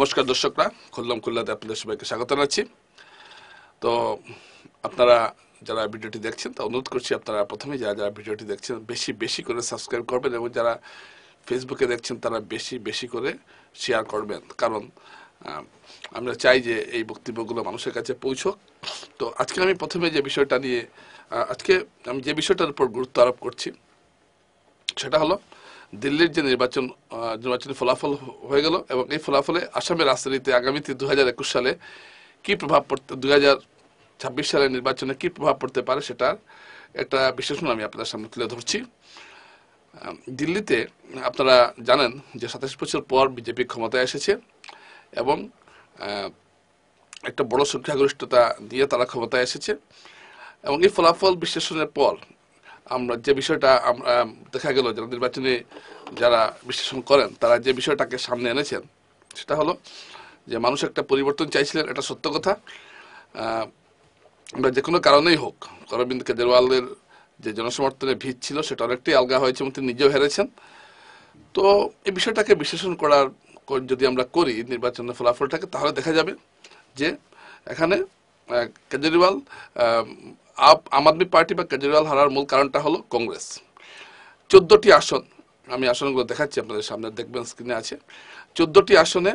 নমস্কার দর্শকরা, খুললাম খুলনাতে আপনাদের সবাইকে স্বাগত জানাচ্ছি। তো আপনারা যারা ভিডিওটি দেখছেন তা অনুরোধ করছি আপনারা প্রথমে যারা যারা ভিডিওটি দেখছেন বেশি বেশি করে সাবস্ক্রাইব করবেন এবং যারা ফেসবুকে দেখছেন তারা বেশি বেশি করে শেয়ার করবেন, কারণ আমরা চাই যে এই বক্তব্যগুলো মানুষের কাছে পৌঁছক। তো আজকে আমি প্রথমে যে বিষয়টা নিয়ে আজকে আমি যে বিষয়টার উপর গুরুত্ব আরোপ করছি সেটা হলো দিল্লির যে নির্বাচনী ফলাফল হয়ে গেল এবং এই ফলাফলে আসামের রাজনীতিতে আগামীতে 2021 সালে কি প্রভাব পড়তে 2026 সালের নির্বাচনে কি প্রভাব পড়তে পারে সেটার একটা বিশ্লেষণ আমি আপনাদের সামনে তুলে ধরছি। দিল্লিতে আপনারা জানেন যে 27 বছর পর বিজেপি ক্ষমতায় এসেছে এবং একটা বড় সংখ্যাগরিষ্ঠতা দিয়ে তারা ক্ষমতায় এসেছে এবং এই ফলাফল বিশ্লেষণের পর আমরা যে বিষয়টা দেখা গেল যারা নির্বাচনে যারা বিশ্লেষণ করেন তারা যে বিষয়টাকে সামনে এনেছেন সেটা হলো যে মানুষ একটা পরিবর্তন চাইছিলেন, এটা সত্য কথা। আমরা যে কোনো কারণেই হোক অরবিন্দ কেজরিওয়ালের যে জনসমর্থনের ভিত ছিল সেটা অনেকটাই আলগা হয়েছে এবং তিনি নিজেও হেরেছেন। তো এই বিষয়টাকে বিশ্লেষণ করার যদি আমরা করি নির্বাচনের ফলাফলটাকে, তাহলে দেখা যাবে যে এখানে কেজরিওয়াল আম আদমি পার্টি বা কেজরিওয়াল হারার মূল কারণটা হলো কংগ্রেস। 14টি আসন, আমি আসনগুলো দেখাচ্ছি আপনাদের সামনে, দেখবেন স্ক্রিনে আছে। 14টি আসনে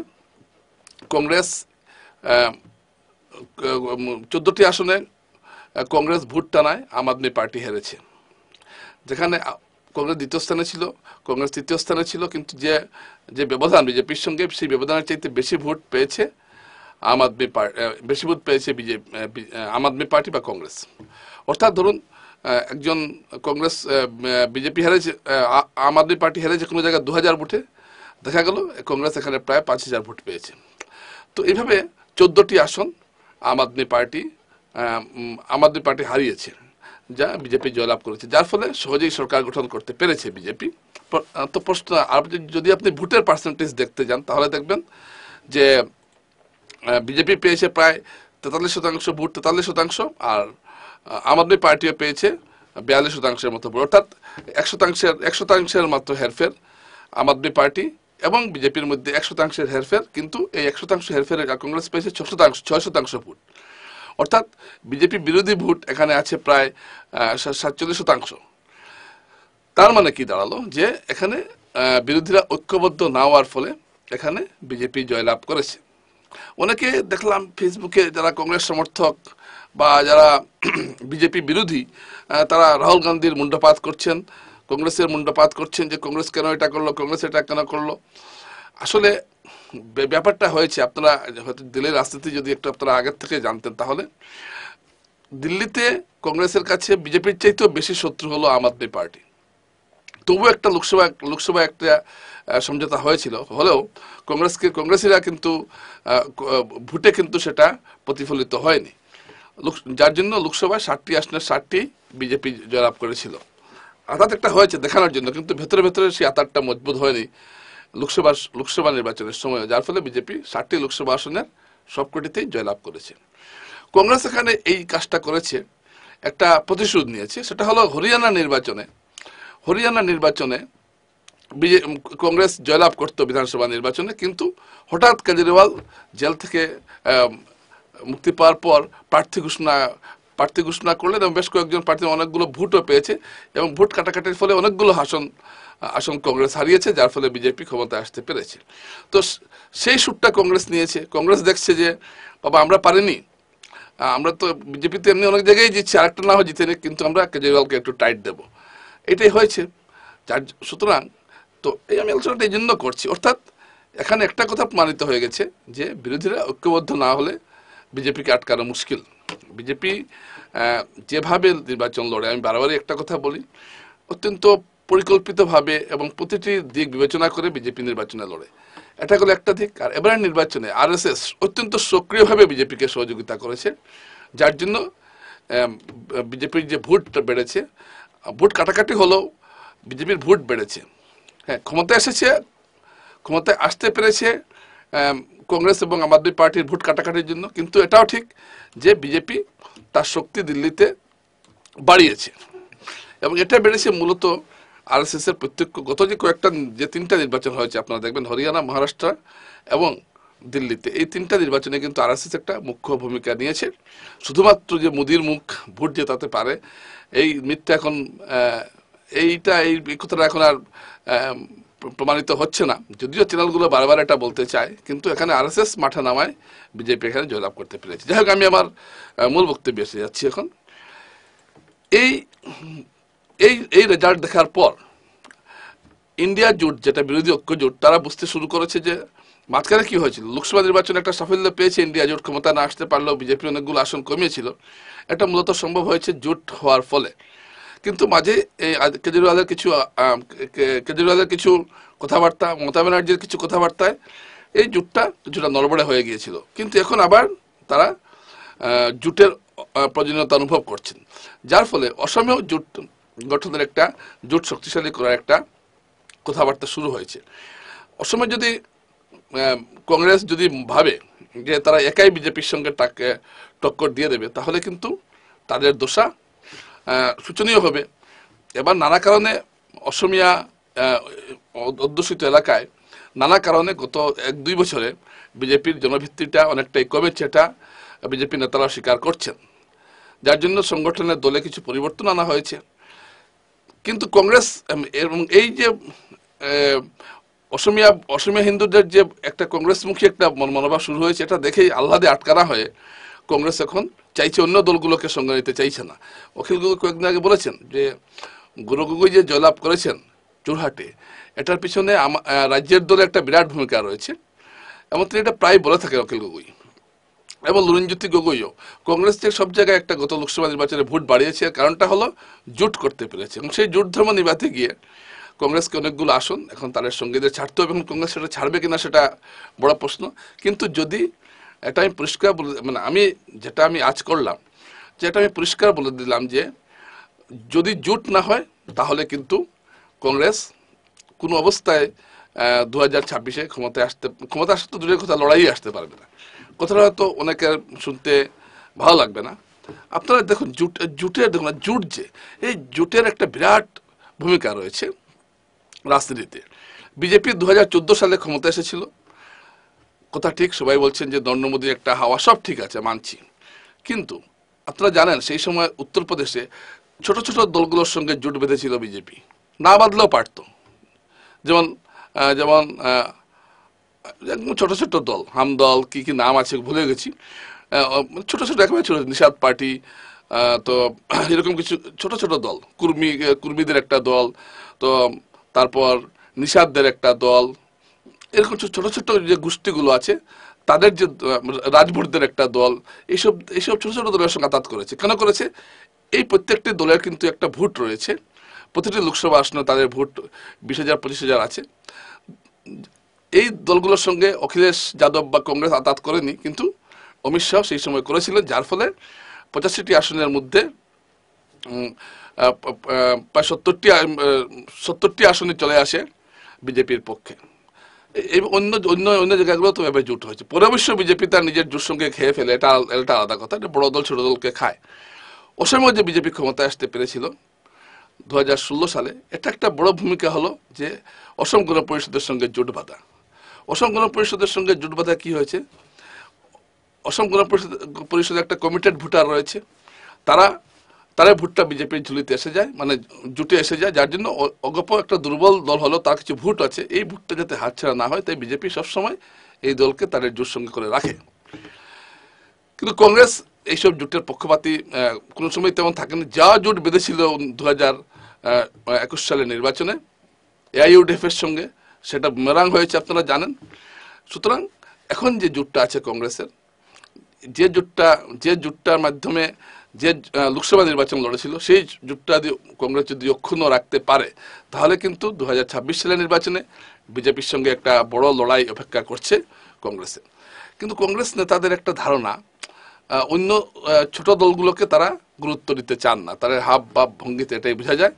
কংগ্রেস 14টি আসনে কংগ্রেস ভোট টানায় আম আদমি পার্টি হেরেছে। যেখানে কংগ্রেস দ্বিতীয় স্থানে ছিল, কংগ্রেস তৃতীয় স্থানে ছিল, কিন্তু যে ব্যবধান বিজেপির সঙ্গে, সেই ব্যবধানের চাইতে বেশি ভোট পেয়েছে আম আদমি পার্টি, বেশি ভোট পেয়েছে আম আদমি পার্টি বা কংগ্রেস। অর্থাৎ ধরুন একজন কংগ্রেস বিজেপি হেরেছে, আম আদমি পার্টি হেরেছে কোনো জায়গায় 2000 ভোটে, দেখা গেল কংগ্রেস এখানে প্রায় 5000 ভোট পেয়েছে। তো এইভাবে 14টি আসন আম আদমি পার্টি হারিয়েছে, যা বিজেপি জয়লাভ করেছে, যার ফলে সহজেই সরকার গঠন করতে পেরেছে বিজেপি। তো প্রশ্ন, যদি আপনি ভোটের পার্সেন্টেজ দেখতে যান তাহলে দেখবেন যে বিজেপি পেয়েছে প্রায় 43% ভোট, 43%, আর আম আদমি পার্টিও পেয়েছে 42% মতো ভোট। অর্থাৎ 100% মাত্র হেরফের আম আদমি পার্টি এবং বিজেপির মধ্যে 100% হেরফের, কিন্তু এই 100% হেরফের কংগ্রেস পেয়েছে 6% ভোট। অর্থাৎ বিজেপি বিরোধী ভোট এখানে আছে প্রায় 47%। তার মানে কি দাঁড়ালো যে এখানে বিরোধীরা ঐক্যবদ্ধ না হওয়ার ফলে এখানে বিজেপি জয়লাভ করেছে। অনেকে দেখলাম ফেসবুকে যারা কংগ্রেস সমর্থক বা যারা বিজেপি বিরোধী তারা রাহুল গান্ধীর মুণ্ডপাত করছেন, কংগ্রেসের মুণ্ডপাত করছেন যে কংগ্রেস কেন এটা করলো, কংগ্রেস এটা কেন করলো। আসলে ব্যাপারটা হয়েছে, আপনারা হয়তো দিল্লির রাজনীতি যদি একটু আপনারা আগের থেকে জানতেন তাহলে দিল্লিতে কংগ্রেসের কাছে বিজেপির চাইতেও বেশি শত্রু হলো আম আদমি পার্টি। তবু একটা লোকসভা একটা সমঝোতা হয়েছিল, হলেও কংগ্রেসীরা কিন্তু ভোটে কিন্তু সেটা প্রতিফলিত হয়নি, যার জন্য লোকসভায় 60টি আসনের 60টি বিজেপি জয়লাভ করেছিল। আঘাত একটা হয়েছে দেখানোর জন্য, কিন্তু ভেতরে ভেতরে সেই আঘাতটা মজবুত হয়নি লোকসভা নির্বাচনের সময়, যার ফলে বিজেপি 60টি লোকসভা আসনের সবকটিতেই জয়লাভ করেছে। কংগ্রেস এখানে এই কাজটা করেছে, একটা প্রতিশোধ নিয়েছে। সেটা হলো হরিয়ানা নির্বাচনে কংগ্রেস জয়লাভ করতো বিধানসভা নির্বাচনে, কিন্তু হঠাৎ কেজরিওয়াল জেল থেকে মুক্তি পাওয়ার পর প্রার্থী ঘোষণা করলেন এবং বেশ কয়েকজন প্রার্থী অনেকগুলো ভোটও পেয়েছে এবং ভোট কাটাকাটির ফলে অনেকগুলো আসন কংগ্রেস হারিয়েছে, যার ফলে বিজেপি ক্ষমতায় আসতে পেরেছে। তো সেই সুটটা কংগ্রেস নিয়েছে। কংগ্রেস দেখছে যে বাবা আমরা পারিনি, আমরা তো বিজেপিতে এমনি অনেক জায়গায় জিতছি, আরেকটা না হয় জিতে নিই, কিন্তু আমরা কেজরিওয়ালকে একটু টাইট দেবো, এটাই হয়েছে। সুতরাং তো এই আমি আলোচনাটা এই জন্য করছি, অর্থাৎ এখানে একটা কথা প্রমাণিত হয়ে গেছে যে বিরোধীরা ঐক্যবদ্ধ না হলে বিজেপিকে আটকানো মুশকিল। বিজেপি যেভাবে নির্বাচন লড়ে, আমি বারবারই একটা কথা বলি, অত্যন্ত পরিকল্পিতভাবে এবং প্রতিটি দিক বিবেচনা করে বিজেপি নির্বাচনে লড়ে, এটা হলো একটা দিক। আর এবারের নির্বাচনে আরএসএস অত্যন্ত সক্রিয়ভাবে বিজেপিকে সহযোগিতা করেছে, যার জন্য বিজেপির যে ভোট বেড়েছে, ভোট কাটাকাটি হলেও বিজেপির ভোট বেড়েছে। হ্যাঁ, ক্ষমতায় আসতে পেরেছে কংগ্রেস এবং আম আদমি পার্টির ভোট কাটাকাটির জন্য, কিন্তু এটাও ঠিক যে বিজেপি তার শক্তি দিল্লিতে বাড়িয়েছে এবং এটা বেড়েছে মূলত আরএসএস এর প্রত্যক্ষ। গত যে 3টা নির্বাচন হয়েছে আপনারা দেখবেন, হরিয়ানা, মহারাষ্ট্র এবং দিল্লিতে, এই তিনটা নির্বাচনে কিন্তু আরএসএস একটা মুখ্য ভূমিকা নিয়েছে। শুধুমাত্র যে মোদির মুখ ভোট জেতাতে পারে এই মিথ্যা এখন এই কথাটা এখন আর প্রমাণিত হচ্ছে না, যদিও চ্যানেলগুলো বারবার এটা বলতে চায়, কিন্তু এখানে আরএসএস মাঠে নামায় বিজেপি এখানে জয়লাভ করতে পেরেছে। যাই হোক, আমি আমার মূল বক্তব্যে এসে যাচ্ছি এখন। এই এই এই রেজাল্ট দেখার পর ইন্ডিয়া জোট, যেটা বিরোধী ঐক্য জোট, তারা বুঝতে শুরু করেছে যে মাঝখানে কি হয়েছিল। লোকসভা নির্বাচনে একটা সাফল্য পেয়েছে ইন্ডিয়া জোট, ক্ষমতা না আসতে পারলেও বিজেপি অনেকগুলো আসন কমিয়েছিল। এটা মূলত সম্ভব হয়েছে জোট হওয়ার ফলে। কিন্তু মাঝে এই কেজরিওয়ালের কিছু কথাবার্তা, মমতা ব্যানার্জির কিছু কথাবার্তায় এই জোটটা কিছুটা নড়বড়ে হয়ে গিয়েছিল। কিন্তু এখন আবার তারা জোটের প্রয়োজনীয়তা অনুভব করছেন, যার ফলে অসমেও জোট গঠনের একটা, জোট শক্তিশালী করার একটা কথাবার্তা শুরু হয়েছে। অসমে যদি কংগ্রেস যদি ভাবে যে তারা একাই বিজেপির সঙ্গে তাকে টক্কর দিয়ে দেবে, তাহলে কিন্তু তাদের দশা শোচনীয় হবে। এবার নানা কারণে অসমিয়া অধ্যুষিত এলাকায় নানা কারণে গত 1-2 বছরে বিজেপির জনভিত্তিটা অনেকটাই কমেছে, এটা বিজেপি নেতারা স্বীকার করছেন, যার জন্য সংগঠনের দলে কিছু পরিবর্তন আনা হয়েছে। কিন্তু কংগ্রেস এবং এই যে অসমিয়া হিন্দুদের যে একটা কংগ্রেসমুখী একটা মনোভাব শুরু হয়েছে, এটা দেখেই আহ্লাদে আটকানা হয়ে কংগ্রেস এখন চাইছে অন্য দলগুলোকে সঙ্গে নিতে চাইছে না। অখিল গগৈ কয়েকদিন আগে বলেছেন যে গুরু গগৈ যে জয়লাভ করেছেন যোরহাটে, এটার পিছনে রাজ্যের দলে একটা বিরাট ভূমিকা রয়েছে, এবং তিনি এটা প্রায় বলে থাকেন অখিল গগৈ। এবং লুরিনজ্যোতি গগৈও কংগ্রেস যে সব জায়গায় একটা গত লোকসভা নির্বাচনে ভোট বাড়িয়েছে, কারণটা হলো জোট করতে পেরেছে, এবং সেই জোট ধর্ম নিভাতে গিয়ে কংগ্রেসকে অনেকগুলো আসন এখন তাদের সঙ্গীদের ছাড়তে হবে, এবং কংগ্রেস সেটা ছাড়বে কিনা সেটা বড় প্রশ্ন। কিন্তু যদি এটা আমি পরিষ্কার বলে, মানে আমি আজ করলাম, যেটা আমি পরিষ্কার বলে দিলাম যে যদি জোট না হয় তাহলে কিন্তু কংগ্রেস কোনো অবস্থায় 2026-এ ক্ষমতা আসতে তো দূরের কথা, লড়াই আসতে পারবে না। কথাটা হয়তো অনেকের শুনতে ভালো লাগবে না। আপনারা দেখুন জোটের দেখুন জোট, যে এই জোটের একটা বিরাট ভূমিকা রয়েছে রাজনীতিতে। বিজেপি 2014 সালে ক্ষমতা এসেছিল, কথা ঠিক, সবাই বলছেন যে নরেন্দ্র মোদীর একটা হাওয়া, সব ঠিক আছে, মানছি। কিন্তু আপনারা জানেন সেই সময় উত্তরপ্রদেশে ছোট ছোট দলগুলোর সঙ্গে জোট বেঁধেছিল বিজেপি, না বাঁধলেও পারত। যেমন যেমন ছোট ছোট দল, হামদল, কি কি নাম আছে ভুলে গেছি, ছোট ছোট একেবারে ছোট, নিষাদ পার্টি, তো এরকম কিছু ছোট ছোট দল, কুর্মীদের একটা দল, তো তারপর নিষাদদের একটা দল, এরকম ছোট ছোট যে গোষ্ঠীগুলো আছে তাদের যে রাজভোটদের একটা দল, এইসব ছোট ছোট দলের সঙ্গে আঘাত করেছে। কেন করেছে? এই প্রত্যেকটি দলের কিন্তু একটা ভোট রয়েছে, প্রতিটি লোকসভা আসনে তাদের ভোট 20,000 25,000 আছে। এই দলগুলোর সঙ্গে অখিলেশ যাদব বা কংগ্রেস আঘাত করেনি, কিন্তু অমিত শাহ সেই সময় করেছিলেন, যার ফলে 85টি আসনের মধ্যে প্রায় 70টি আসনে চলে আসে বিজেপির পক্ষে। এই অন্য অন্য অন্য জায়গাগুলো তো এভাবে জোট হয়েছে। পরে অবশ্য বিজেপি তার নিজের জোট সঙ্গে খেয়ে ফেলে, এটা আলাদা কথা, এটা বড় দল ছোট দলকে খায়। অসময় যে বিজেপি ক্ষমতায় আসতে পেরেছিল 2016 সালে, এটা একটা বড় ভূমিকা হলো যে অসম গণ পরিষদের সঙ্গে জোট বাঁধা। অসম গণ পরিষদের সঙ্গে জোট বাঁধা কি হয়েছে, অসম গণ পরিষদের একটা কমিটেড ভোটার রয়েছে, তারা ভোটটা বিজেপির ঝুলিতে এসে যায়, মানে জোটে এসে যায়, যার জন্য অগপ একটা দুর্বল দল হলো, তার কিছু ভোট আছে, এই ভোটটা যাতে হাতছাড়া না হয়, তাই বিজেপি সবসময় এই দলকে তাদের জোট সঙ্গে করে রাখে। কিন্তু কংগ্রেস এইসব জোটের পক্ষপাতী কোনো সময় তেমন থাকেনি। যা জোট বেঁধেছিল 2021 সালের নির্বাচনে এআইইউডিএফ এর সঙ্গে, সেটা মেরাং হয়েছে, আপনারা জানেন। সুতরাং এখন যে জোটটা আছে কংগ্রেসের, যে জোটটার মাধ্যমে যে লোকসভা নির্বাচন লড়েছিল, সেই জোটটা কংগ্রেস যদি অক্ষুণ্ণ রাখতে পারে, তাহলে কিন্তু 2026 সালের নির্বাচনে বিজেপির সঙ্গে একটা বড় লড়াই অপেক্ষা করছে কংগ্রেসের। কিন্তু কংগ্রেস নেতাদের একটা ধারণা, অন্য ছোট দলগুলোকে তারা গুরুত্ব দিতে চান না, তাদের হাব ভাব ভঙ্গিতে এটাই বোঝা যায়।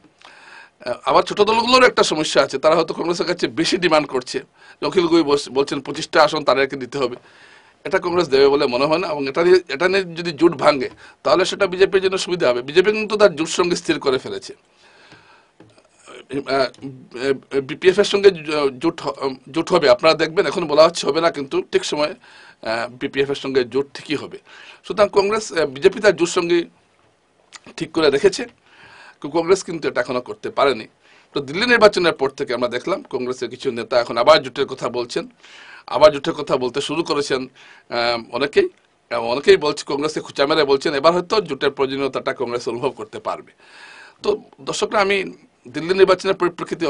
আবার ছোট দলগুলোর একটা সমস্যা আছে, তারা হয়তো কংগ্রেসের কাছে বেশি ডিমান্ড করছে। অখিল গগৈ বলছেন 25টা আসন তাদেরকে দিতে হবে, এটা কংগ্রেস দেবে বলে মনে হয় না। এবং এটা নিয়ে যদি জোট ভাঙে তাহলে সেটা বিজেপির জন্য সুবিধা হবে। বিজেপি কিন্তু তার জোট সঙ্গে স্থির করে ফেলেছে। বিপিএফ এর সঙ্গে জোট হবে, আপনারা দেখবেন এখন বলা হচ্ছে হবে না, কিন্তু ঠিক সময় বিপিএফ এর সঙ্গে জোট ঠিকই হবে। সুতরাং কংগ্রেস বিজেপি তার জোট সঙ্গী ঠিক করে রেখেছে, কংগ্রেস কিন্তু এটা এখনো করতে পারেনি। তো দিল্লি নির্বাচনের পর থেকে আমরা দেখলাম কংগ্রেসের কিছু নেতা এখন আবার জোটের কথা বলছেন, আবার জোটের কথা বলতে শুরু করেছেন অনেকেই। অনেকেই বলছে, কংগ্রেসকে খুঁচা মেরে বলছেন এবার হয়তো জোটের প্রয়োজনীয়তাটা কংগ্রেস অনুভব করতে পারবে। তো দর্শকরা, আমি দিল্লি নির্বাচনের পরিপ্রেক্ষিতে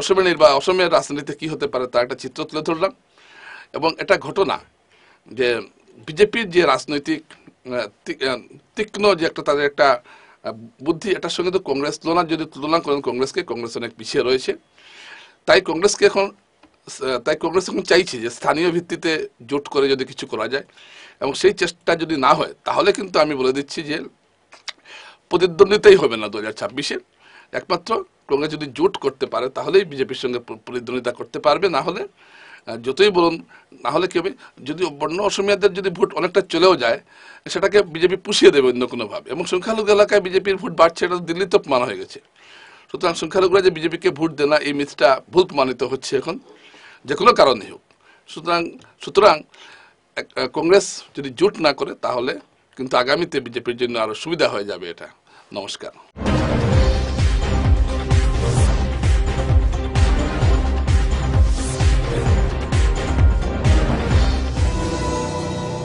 অসমের রাজনীতিতে কি হতে পারে তার একটা চিত্র তুলে ধরলাম। এবং এটা ঘটনা যে বিজেপির যে রাজনৈতিক তীক্ষ্ণ যে একটা তাদের একটা বুদ্ধি, এটার সঙ্গে তো কংগ্রেস যদি তুলনা করেন কংগ্রেস অনেক পিছিয়ে রয়েছে। তাই কংগ্রেস এখন চাইছে যে স্থানীয় ভিত্তিতে জোট করে যদি কিছু করা যায়, এবং সেই চেষ্টা যদি না হয় তাহলে কিন্তু আমি বলে দিচ্ছি যে প্রতিদ্বন্দ্বিতাই হবে না 2026-এ। একমাত্র কংগ্রেস যদি জোট করতে পারে তাহলেই বিজেপির সঙ্গে প্রতিদ্বন্দ্বিতা করতে পারবে, না হলে যতই বলুন, না হলে কি হবে, যদি বন্য অসমিয়াদের যদি ভোট অনেকটা চলেও যায় সেটাকে বিজেপি পুষিয়ে দেবে অন্য কোনোভাবে। এবং সংখ্যালঘু এলাকায় বিজেপির ভোট বাড়ছে, এটা দিল্লিতে প্রমাণ হয়ে গেছে। সুতরাং সংখ্যালঘুরা যে বিজেপিকে ভোট দেয় না, এই মিথটা ভুল প্রমাণিত হচ্ছে এখন, যে কোনো কারণেই হোক। সুতরাং কংগ্রেস যদি জোট না করে তাহলে কিন্তু আগামীতে বিজেপির জন্য আরো সুবিধা হয়ে যাবে এটা। নমস্কার।